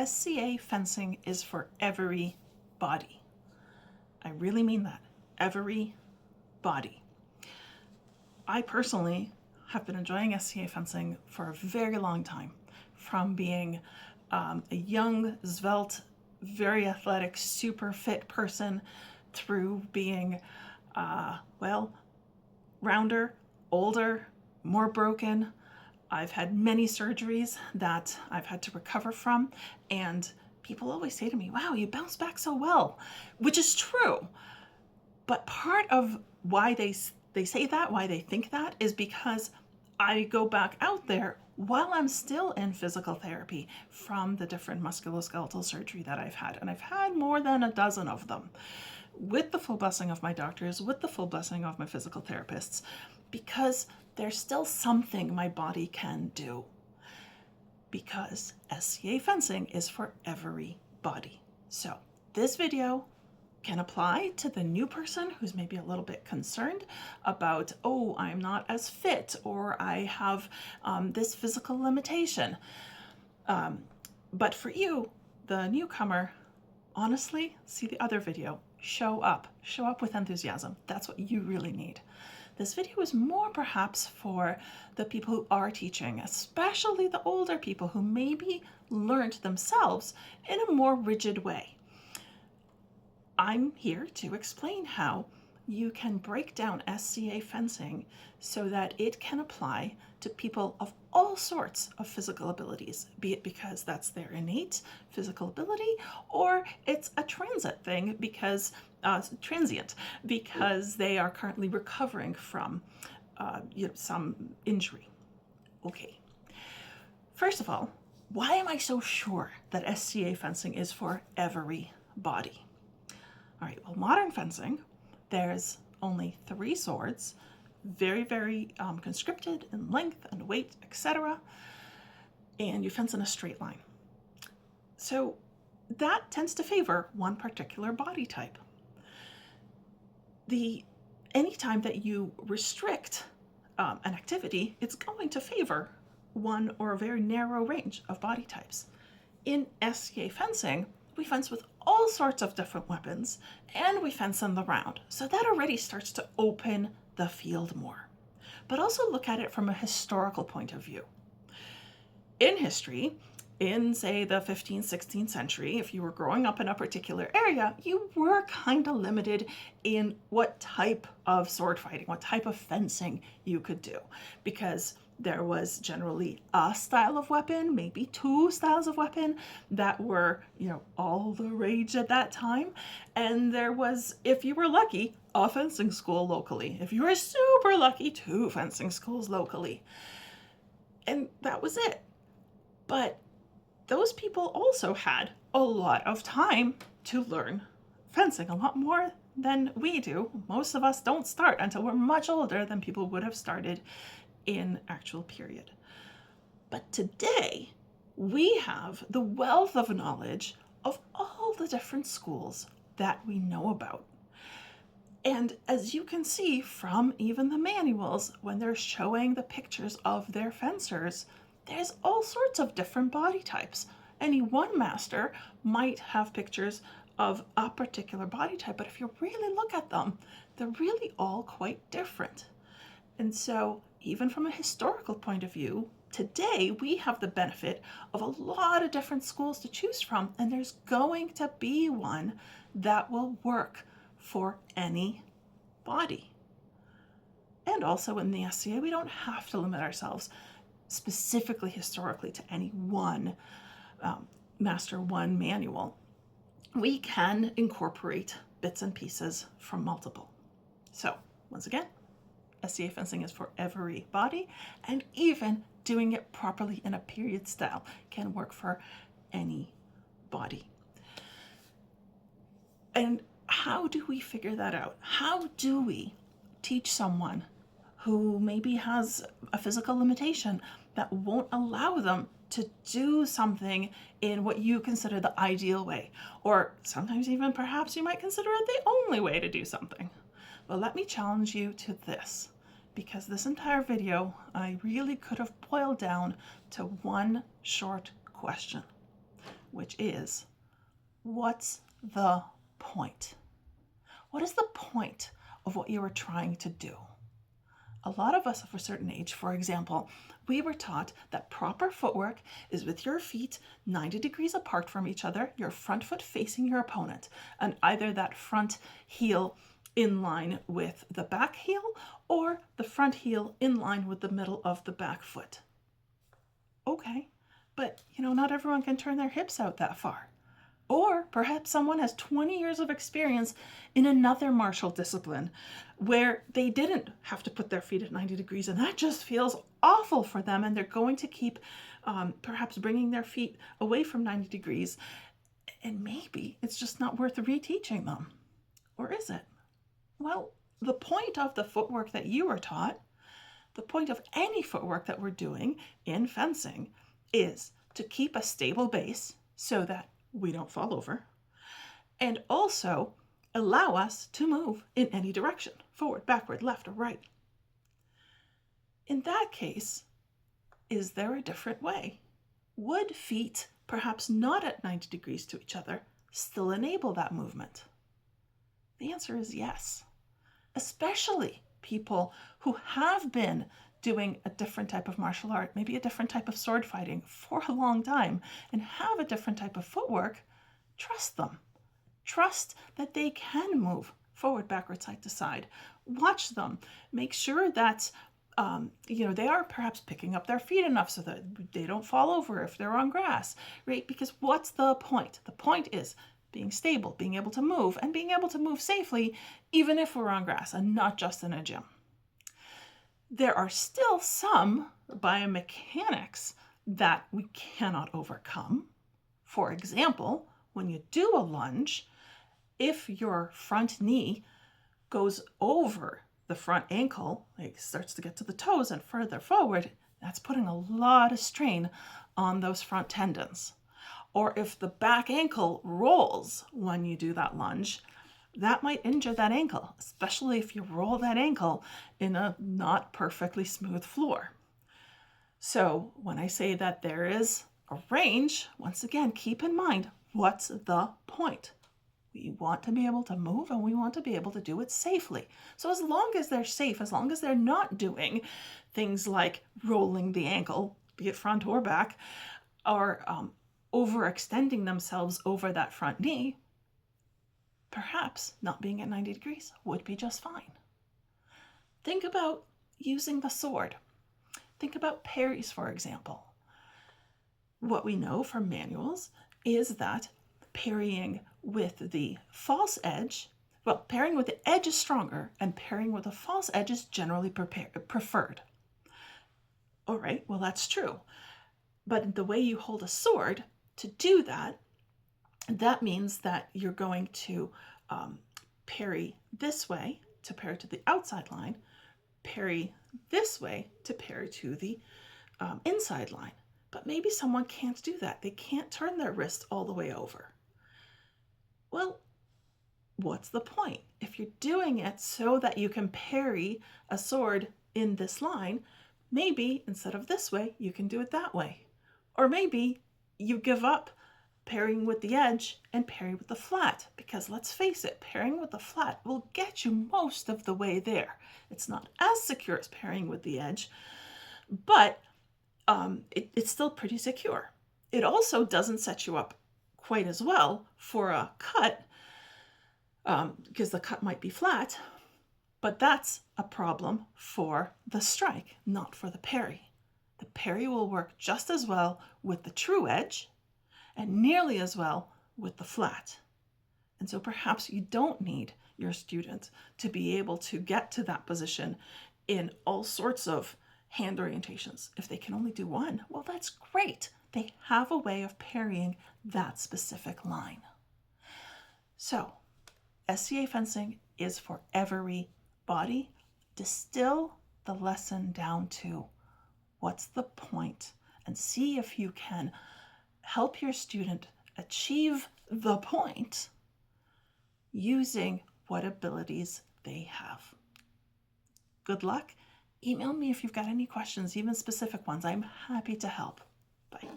SCA fencing is for everybody. I really mean that. Everybody. I personally have been enjoying SCA fencing for a very long time, from being a young, svelte, very athletic, super fit person through being, rounder, older, more broken. I've had many surgeries that I've had to recover from, and people always say to me, wow, you bounce back so well, which is true. But part of why they say that, why they think that, is because I go back out there while I'm still in physical therapy from the different musculoskeletal surgery that I've had. And I've had more than a dozen of them, with the full blessing of my doctors, with the full blessing of my physical therapists, because there's still something my body can do. Because SCA fencing is for everybody. So this video can apply to the new person who's maybe a little bit concerned about, oh, I'm not as fit, or I have this physical limitation. But for you, the newcomer, honestly, see the other video. Show up with enthusiasm. That's what you really need. This video is more perhaps for the people who are teaching, especially the older people who maybe learned themselves in a more rigid way. I'm here to explain how you can break down SCA fencing so that it can apply to people of all sorts of physical abilities, be it because that's their innate physical ability, or it's a transient because they are currently recovering from some injury. Okay. First of all, why am I so sure that SCA fencing is for everybody? All right, well, modern fencing, there's only 3 swords, very, very conscripted in length and weight, etc. And you fence in a straight line. So that tends to favor one particular body type. Anytime that you restrict an activity, it's going to favor one or a very narrow range of body types. In SCA fencing, we fence with all sorts of different weapons, and we fence in the round. So that already starts to open the field more. But also look at it from a historical point of view. In history, in say the 15th, 16th century, if you were growing up in a particular area, you were kind of limited in what type of sword fighting, what type of fencing you could do, because there was generally a style of weapon, maybe 2 styles of weapon that were, all the rage at that time. And there was, if you were lucky, a fencing school locally. If you were super lucky, 2 fencing schools locally. And that was it. But those people also had a lot of time to learn fencing, a lot more than we do. Most of us don't start until we're much older than people would have started in actual period. But today, we have the wealth of knowledge of all the different schools that we know about. And as you can see from even the manuals, when they're showing the pictures of their fencers, there's all sorts of different body types. Any one master might have pictures of a particular body type, but if you really look at them, they're really all quite different. And so even from a historical point of view, today we have the benefit of a lot of different schools to choose from, and there's going to be one that will work for any body. And also in the SCA, we don't have to limit ourselves specifically historically to any one Master 1 manual. We can incorporate bits and pieces from multiple. So once again, SCA fencing is for everybody, and even doing it properly in a period style can work for any body. And how do we figure that out? How do we teach someone who maybe has a physical limitation that won't allow them to do something in what you consider the ideal way, or sometimes even perhaps you might consider it the only way to do something? Well, let me challenge you to this, because this entire video I really could have boiled down to one short question. which is, what's the point? What is the point of what you are trying to do? A lot of us of a certain age, for example, we were taught that proper footwork is with your feet 90 degrees apart from each other, your front foot facing your opponent, and either that front heel in line with the back heel or the front heel in line with the middle of the back foot. Okay, but not everyone can turn their hips out that far. Or perhaps someone has 20 years of experience in another martial discipline where they didn't have to put their feet at 90 degrees, and that just feels awful for them, and they're going to keep perhaps bringing their feet away from 90 degrees, and maybe it's just not worth reteaching them. Or is it? Well, the point of the footwork that you were taught, the point of any footwork that we're doing in fencing, is to keep a stable base so that we don't fall over, and also allow us to move in any direction, forward, backward, left, or right. In that case, is there a different way? Would feet, perhaps not at 90 degrees to each other, still enable that movement? The answer is yes, especially people who have been doing a different type of martial art, maybe a different type of sword fighting for a long time, and have a different type of footwork. Trust them. Trust that they can move forward, backward, side to side. Watch them. Make sure that they are perhaps picking up their feet enough so that they don't fall over if they're on grass, right? Because what's the point? The point is being stable, being able to move, and being able to move safely, even if we're on grass and not just in a gym. There are still some biomechanics that we cannot overcome. For example, when you do a lunge, if your front knee goes over the front ankle, like starts to get to the toes and further forward, that's putting a lot of strain on those front tendons. Or if the back ankle rolls when you do that lunge, that might injure that ankle, especially if you roll that ankle in a not perfectly smooth floor. So when I say that there is a range, once again, keep in mind, what's the point? We want to be able to move, and we want to be able to do it safely. So as long as they're safe, as long as they're not doing things like rolling the ankle, be it front or back, or overextending themselves over that front knee, perhaps not being at 90 degrees would be just fine. Think about using the sword. Think about parries, for example. What we know from manuals is that parrying with the false edge, parrying with the edge is stronger, and parrying with a false edge is generally preferred. All right, well, that's true. But the way you hold a sword, to do that, that means that you're going to parry this way to parry to the outside line, parry this way to parry to the inside line. But maybe someone can't do that. They can't turn their wrist all the way over. Well, what's the point? If you're doing it so that you can parry a sword in this line, maybe instead of this way, you can do it that way. Or maybe you give up parrying with the edge and parry with the flat, because let's face it, parrying with the flat will get you most of the way there. It's not as secure as parrying with the edge, but it's still pretty secure. It also doesn't set you up quite as well for a cut, because the cut might be flat, but that's a problem for the strike, not for the parry. The parry will work just as well with the true edge and nearly as well with the flat. And so perhaps you don't need your student to be able to get to that position in all sorts of hand orientations. If they can only do one, well, that's great. They have a way of parrying that specific line. So SCA fencing is for everybody. Distill the lesson down to what's the point, and see if you can help your student achieve the point using what abilities they have. Good luck. Email me if you've got any questions, even specific ones. I'm happy to help. Bye.